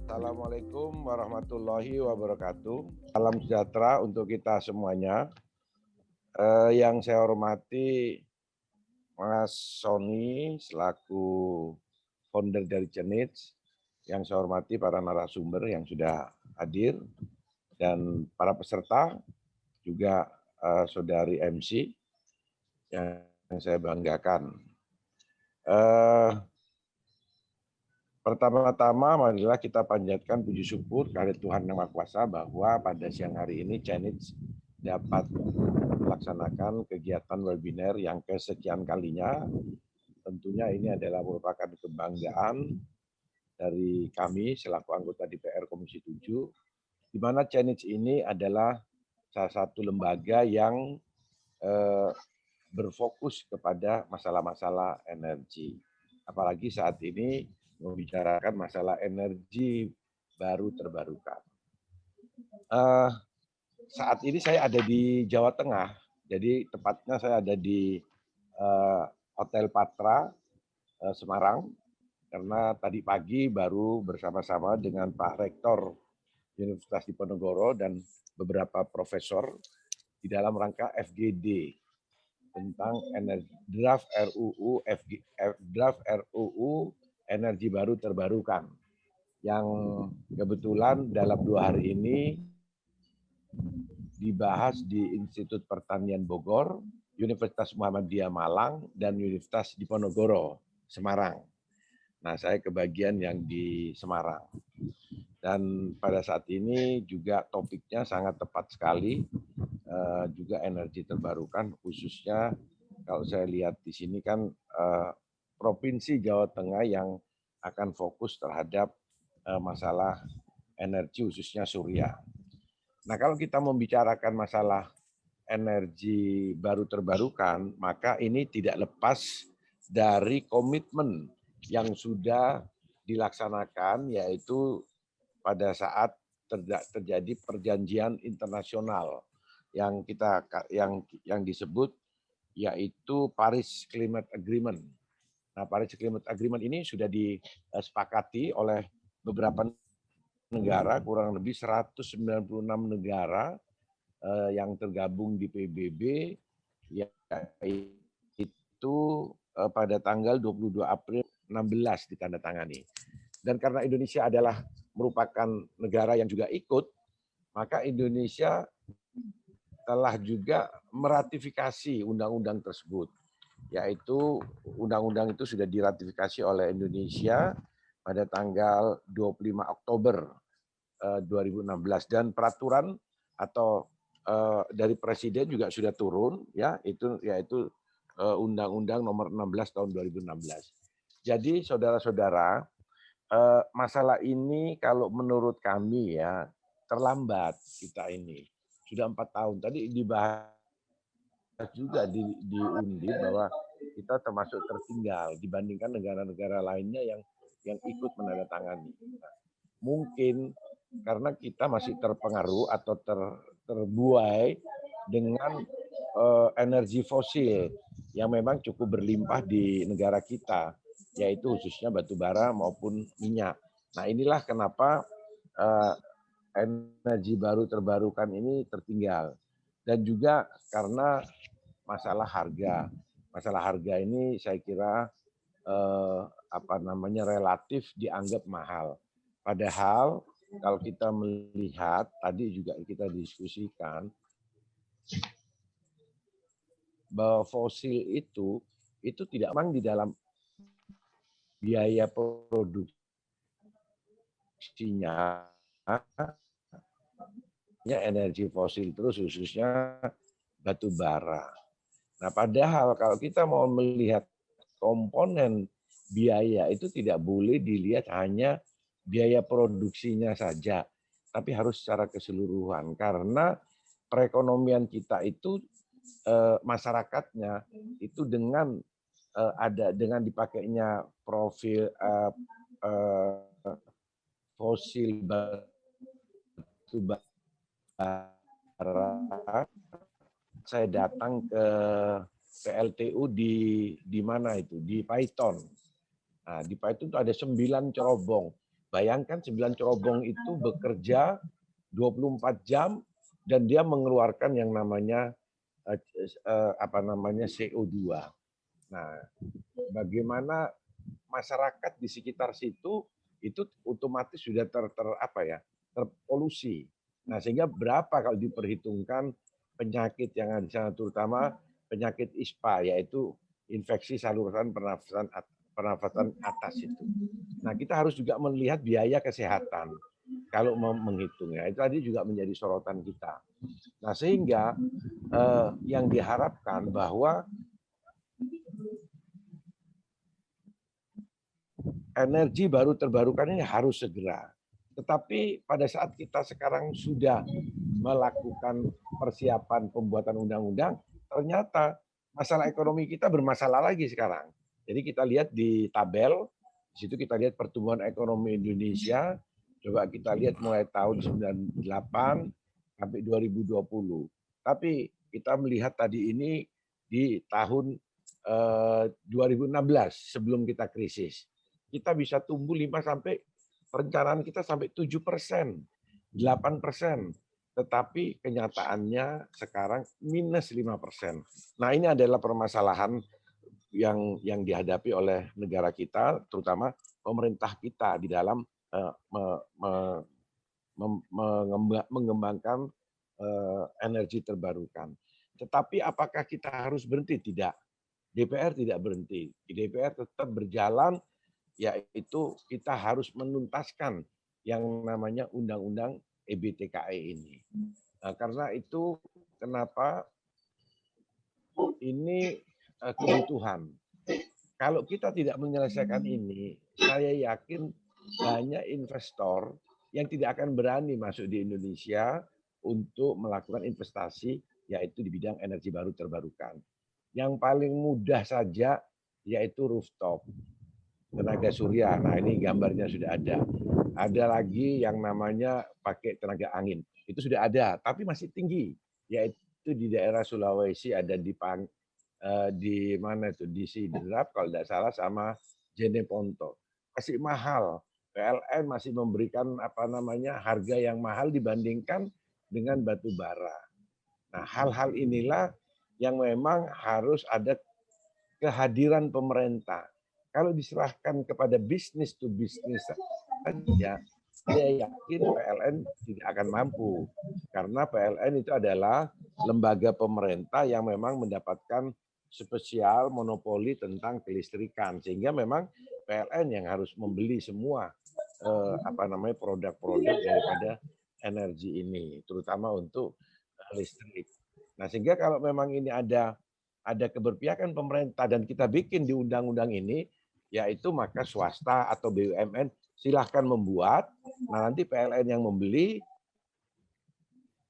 Assalamualaikum warahmatullahi wabarakatuh. Salam sejahtera untuk kita semuanya. Yang saya hormati Mas Sony selaku founder dari Cenits, yang saya hormati para narasumber yang sudah hadir dan para peserta, juga saudari MC yang saya banggakan. Pertama-tama marilah kita panjatkan puji syukur kepada Tuhan Yang Maha Kuasa bahwa pada siang hari ini Cenits dapat melaksanakan kegiatan webinar yang kesekian kalinya. Tentunya ini adalah merupakan kebanggaan dari kami selaku anggota DPR Komisi 7, di mana Cenits ini adalah salah satu lembaga yang berfokus kepada masalah-masalah energi. Apalagi saat ini membicarakan masalah energi baru terbarukan. Saat ini saya ada di Jawa Tengah, jadi tepatnya saya ada di Hotel Patra, Semarang, karena tadi pagi baru bersama-sama dengan Pak Rektor Universitas Diponegoro dan beberapa profesor di dalam rangka FGD tentang draft RUU energi baru terbarukan, yang kebetulan dalam 2 hari ini dibahas di Institut Pertanian Bogor, Universitas Muhammadiyah Malang, dan Universitas Diponegoro Semarang. Nah, saya kebagian yang di Semarang. Dan pada saat ini juga topiknya sangat tepat sekali, juga energi terbarukan, khususnya kalau saya lihat di sini kan Provinsi Jawa Tengah yang akan fokus terhadap masalah energi khususnya surya. Nah, kalau kita membicarakan masalah energi baru terbarukan, maka ini tidak lepas dari komitmen yang sudah dilaksanakan, yaitu pada saat terjadi perjanjian internasional yang disebut yaitu Paris Climate Agreement. Nah, Paris Climate Agreement ini sudah disepakati oleh beberapa negara, kurang lebih 196 negara yang tergabung di PBB, yaitu pada tanggal 22 April 16 ditandatangani. Dan karena Indonesia adalah merupakan negara yang juga ikut, maka Indonesia telah juga meratifikasi undang-undang tersebut, yaitu undang-undang itu sudah diratifikasi oleh Indonesia pada tanggal 25 Oktober 2016, dan peraturan atau dari Presiden juga sudah turun, ya, yaitu Undang-Undang Nomor 16 tahun 2016. Jadi saudara-saudara, masalah ini kalau menurut kami ya terlambat kita ini. Sudah 4 tahun. Tadi dibahas juga di Undip bahwa kita termasuk tertinggal dibandingkan negara-negara lainnya yang ikut menandatangani. Nah, mungkin karena kita masih terpengaruh atau terbuai dengan energi fosil yang memang cukup berlimpah di negara kita, yaitu khususnya batu bara maupun minyak. Nah, inilah kenapa energi baru terbarukan ini tertinggal. Dan juga karena masalah harga. Masalah harga ini saya kira relatif dianggap mahal. Padahal kalau kita melihat, tadi juga kita diskusikan, bahwa fosil itu tidak memang di dalam biaya produksinya, energi fosil terus khususnya batu bara. Nah, padahal kalau kita mau melihat komponen biaya itu tidak boleh dilihat hanya biaya produksinya saja, tapi harus secara keseluruhan, karena perekonomian kita itu masyarakatnya itu dengan dengan dipakainya profil fosil batu bara. Saya datang ke PLTU di mana itu, di Python. Nah, di Python itu ada 9 cerobong. Bayangkan 9 cerobong itu bekerja 24 jam dan dia mengeluarkan yang namanya CO2. Nah, bagaimana masyarakat di sekitar situ itu otomatis sudah terpolusi. Nah, sehingga berapa kalau diperhitungkan penyakit yang ada di sana, terutama penyakit ISPA, yaitu infeksi saluran pernafasan atas itu. Nah, kita harus juga melihat biaya kesehatan kalau mau menghitungnya. Itu tadi juga menjadi sorotan kita. Nah, sehingga yang diharapkan bahwa energi baru terbarukan ini harus segera. Tetapi pada saat kita sekarang sudah melakukan persiapan pembuatan undang-undang, ternyata masalah ekonomi kita bermasalah lagi sekarang. Jadi kita lihat di tabel, di situ kita lihat pertumbuhan ekonomi Indonesia, coba kita lihat mulai tahun 98 sampai 2020. Tapi kita melihat tadi ini di tahun 2016 sebelum kita krisis. Kita bisa tumbuh 5 sampai perencanaan kita sampai 7%, 8%. Tetapi kenyataannya sekarang minus 5%. Nah, ini adalah permasalahan yang dihadapi oleh negara kita, terutama pemerintah kita di dalam mengembangkan energi terbarukan. Tetapi apakah kita harus berhenti? Tidak. DPR tidak berhenti. Di DPR tetap berjalan, yaitu kita harus menuntaskan yang namanya Undang-Undang EBTKE ini. Nah, karena itu kenapa ini kebutuhan. Kalau kita tidak menyelesaikan ini, saya yakin banyak investor yang tidak akan berani masuk di Indonesia untuk melakukan investasi, yaitu di bidang energi baru terbarukan. Yang paling mudah saja yaitu rooftop, tenaga surya. Nah, ini gambarnya sudah ada. Ada lagi yang namanya pakai tenaga angin. Itu sudah ada, tapi masih tinggi. Yaitu di daerah Sulawesi, ada di mana itu, di Sidrap kalau tidak salah, sama Jeneponto. Masih mahal. PLN masih memberikan harga yang mahal dibandingkan dengan batu bara. Nah, hal-hal inilah yang memang harus ada kehadiran pemerintah. Kalau diserahkan kepada bisnis to bisnis saja, saya yakin PLN tidak akan mampu. Karena PLN itu adalah lembaga pemerintah yang memang mendapatkan spesial monopoli tentang kelistrikan. Sehingga memang PLN yang harus membeli semua produk-produk daripada energi ini, terutama untuk listrik. Nah, sehingga kalau memang ini ada keberpihakan pemerintah dan kita bikin di undang-undang ini, yaitu maka swasta atau BUMN silahkan membuat. Nah, nanti PLN yang membeli,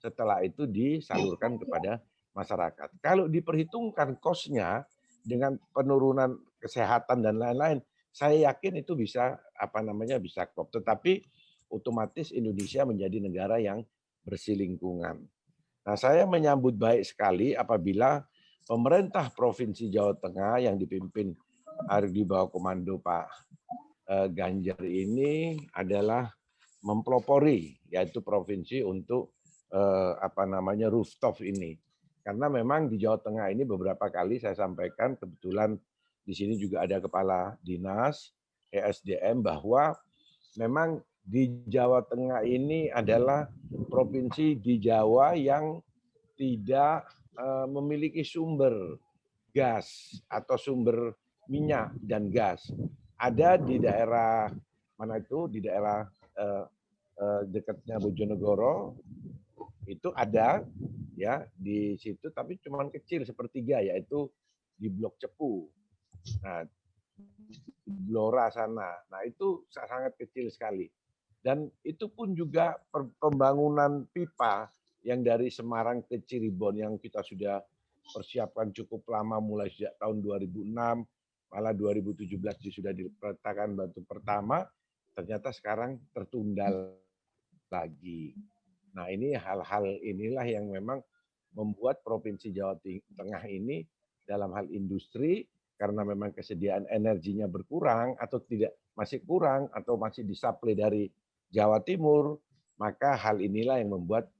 setelah itu disalurkan kepada masyarakat. Kalau diperhitungkan kosnya dengan penurunan kesehatan dan lain-lain, saya yakin itu bisa bisa klop. Tetapi otomatis Indonesia menjadi negara yang bersih lingkungan. Nah, saya menyambut baik sekali apabila pemerintah Provinsi Jawa Tengah yang dipimpin di bawah komando Pak Ganjar ini adalah mempelopori, yaitu provinsi untuk rooftop ini. Karena memang di Jawa Tengah ini beberapa kali saya sampaikan, kebetulan di sini juga ada kepala dinas ESDM, bahwa memang di Jawa Tengah ini adalah provinsi di Jawa yang tidak memiliki sumber gas atau sumber minyak dan gas. Ada di daerah mana itu, di daerah dekatnya Bojonegoro, itu ada ya di situ, tapi cuma kecil sepertiga, yaitu di Blok Cepu. Nah, Blora sana. Nah, itu sangat kecil sekali. Dan itu pun juga pembangunan pipa yang dari Semarang ke Cirebon yang kita sudah persiapkan cukup lama, mulai sejak tahun 2006, malah 2017 sudah diletakkan batu pertama, ternyata sekarang tertunda lagi. Nah, ini hal-hal inilah yang memang membuat Provinsi Jawa Tengah ini dalam hal industri karena memang kesediaan energinya berkurang atau tidak masih kurang atau masih disuplai dari Jawa Timur, maka hal inilah yang membuat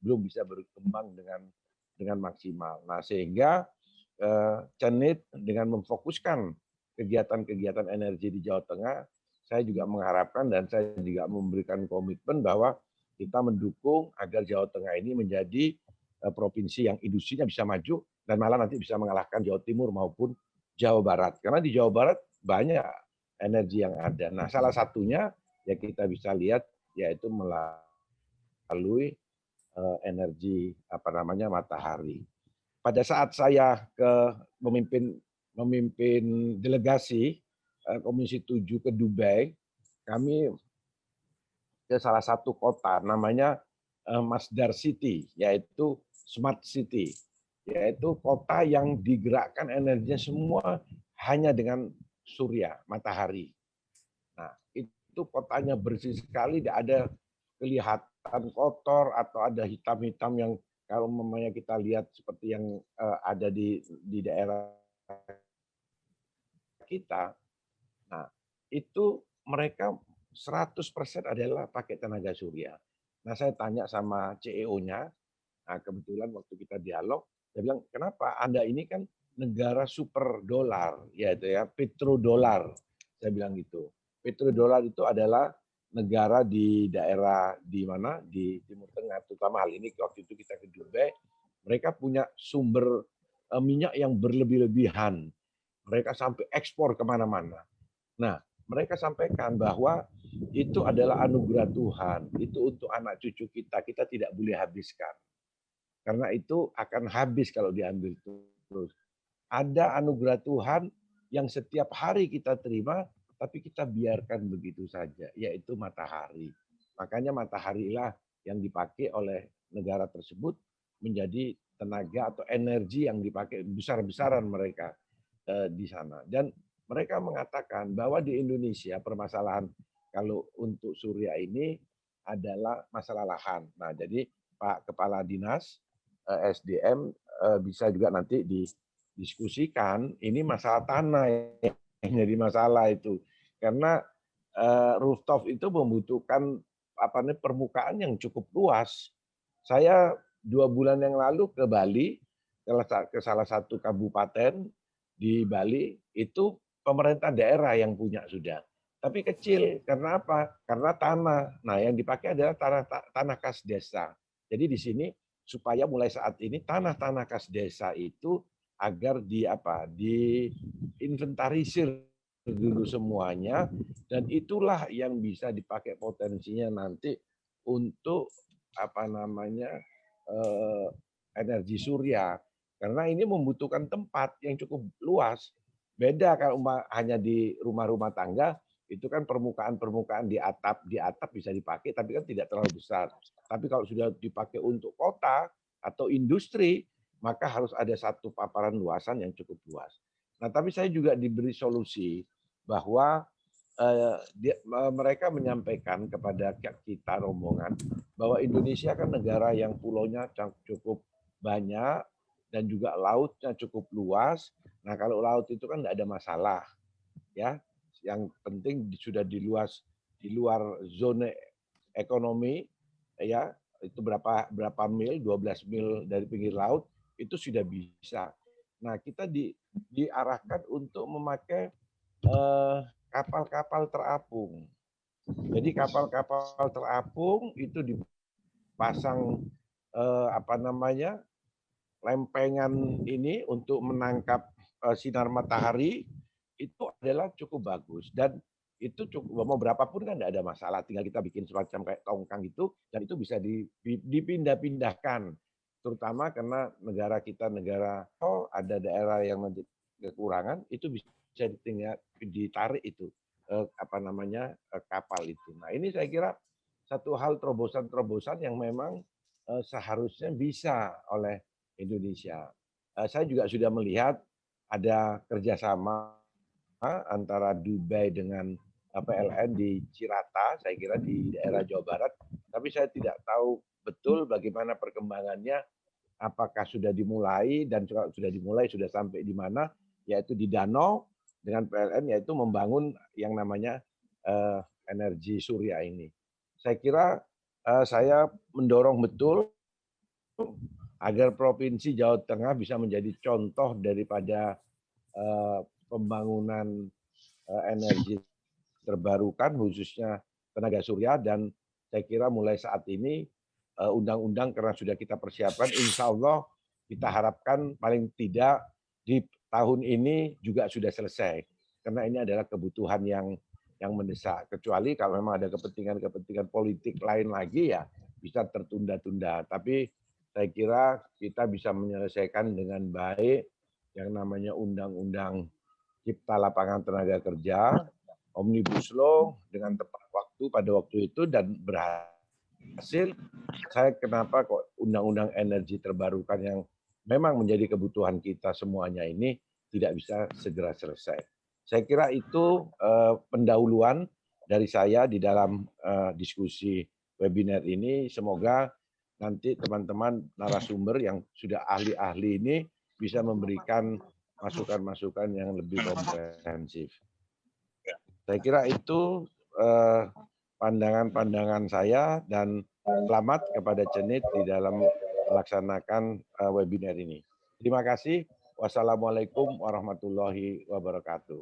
belum bisa berkembang dengan maksimal. Nah, sehingga Cenit dengan memfokuskan kegiatan-kegiatan energi di Jawa Tengah, saya juga mengharapkan dan saya juga memberikan komitmen bahwa kita mendukung agar Jawa Tengah ini menjadi provinsi yang industrinya bisa maju dan malah nanti bisa mengalahkan Jawa Timur maupun Jawa Barat. Karena di Jawa Barat banyak energi yang ada. Nah, salah satunya ya kita bisa lihat yaitu melalui energi matahari. Pada saat saya memimpin delegasi Komisi 7 ke Dubai, kami ke salah satu kota namanya Masdar City, yaitu Smart City, yaitu kota yang digerakkan energinya semua hanya dengan surya, matahari. Nah, itu kotanya bersih sekali, tidak ada kelihatan kotor atau ada hitam-hitam yang kalau memangnya kita lihat seperti yang ada di daerah kita. Nah, itu mereka 100% adalah pakai tenaga surya. Nah, saya tanya sama CEO-nya, nah kebetulan waktu kita dialog, dia bilang, kenapa Anda ini kan negara super dolar, yaitu ya petrodolar. Saya bilang gitu. Petrodolar itu adalah negara di daerah di mana di Timur Tengah, terutama hal ini waktu itu kita ke Dubai, mereka punya sumber minyak yang berlebih-lebihan. Mereka sampai ekspor kemana-mana. Nah, mereka sampaikan bahwa itu adalah anugerah Tuhan. Itu untuk anak cucu kita. Kita tidak boleh habiskan. Karena itu akan habis kalau diambil terus. Ada anugerah Tuhan yang setiap hari kita terima, tapi kita biarkan begitu saja, yaitu matahari. Makanya mataharilah yang dipakai oleh negara tersebut menjadi tenaga atau energi yang dipakai besar-besaran mereka di sana. Dan mereka mengatakan bahwa di Indonesia permasalahan kalau untuk surya ini adalah masalah lahan. Nah, jadi Pak Kepala Dinas SDM bisa juga nanti didiskusikan ini masalah tanah yang jadi masalah itu. Karena rooftop itu membutuhkan permukaan yang cukup luas. Saya 2 bulan yang lalu ke Bali, ke salah satu kabupaten di Bali, itu pemerintah daerah yang punya sudah. Tapi kecil, karena apa? Karena tanah. Nah, yang dipakai adalah tanah kas desa. Jadi di sini supaya mulai saat ini tanah-tanah kas desa itu agar diinventarisir dulu semuanya, dan itulah yang bisa dipakai potensinya nanti untuk energi surya, karena ini membutuhkan tempat yang cukup luas. Beda kalau hanya di rumah-rumah tangga, itu kan permukaan di atap bisa dipakai, tapi kan tidak terlalu besar. Tapi kalau sudah dipakai untuk kota atau industri, maka harus ada satu paparan luasan yang cukup luas. Nah, tapi saya juga diberi solusi bahwa mereka menyampaikan kepada kita rombongan bahwa Indonesia kan negara yang pulaunya cukup banyak dan juga lautnya cukup luas. Nah, kalau laut itu kan tidak ada masalah, ya. Yang penting sudah di luar zona ekonomi, ya, itu berapa mil, 12 mil dari pinggir laut itu sudah bisa. Nah, kita diarahkan untuk memakai kapal-kapal terapung. Jadi kapal-kapal terapung itu dipasang lempengan ini untuk menangkap sinar matahari, itu adalah cukup bagus dan itu cukup, mau berapapun kan tidak ada masalah, tinggal kita bikin semacam kayak tongkang itu dan itu bisa dipindah-pindahkan, terutama karena negara kita ada daerah yang kekurangan, itu bisa ditarik itu kapal itu. Nah, ini saya kira satu hal terobosan-terobosan yang memang seharusnya bisa oleh Indonesia. Saya juga sudah melihat ada kerjasama antara Dubai dengan PLN di Cirata, saya kira di daerah Jawa Barat. Tapi saya tidak tahu betul bagaimana perkembangannya, apakah sudah dimulai dan sudah dimulai sudah sampai di mana. yaitu di danau, dengan PLN yaitu membangun yang namanya energi surya ini. Saya kira saya mendorong betul agar Provinsi Jawa Tengah bisa menjadi contoh daripada pembangunan energi terbarukan khususnya tenaga surya, dan saya kira mulai saat ini undang-undang karena sudah kita persiapkan, insya Allah kita harapkan paling tidak di tahun ini juga sudah selesai, karena ini adalah kebutuhan yang mendesak. Kecuali kalau memang ada kepentingan-kepentingan politik lain lagi ya bisa tertunda-tunda. Tapi saya kira kita bisa menyelesaikan dengan baik yang namanya undang-undang Cipta Lapangan Tenaga Kerja, Omnibus Law dengan tepat waktu pada waktu itu dan berhasil. Saya kenapa kok undang-undang energi terbarukan yang memang menjadi kebutuhan kita semuanya ini tidak bisa segera selesai. Saya kira itu pendahuluan dari saya di dalam diskusi webinar ini. Semoga nanti teman-teman narasumber yang sudah ahli-ahli ini bisa memberikan masukan-masukan yang lebih komprehensif. Saya kira itu pandangan-pandangan saya, dan selamat kepada Cenit di dalam melaksanakan webinar ini. Terima kasih. Wassalamualaikum warahmatullahi wabarakatuh.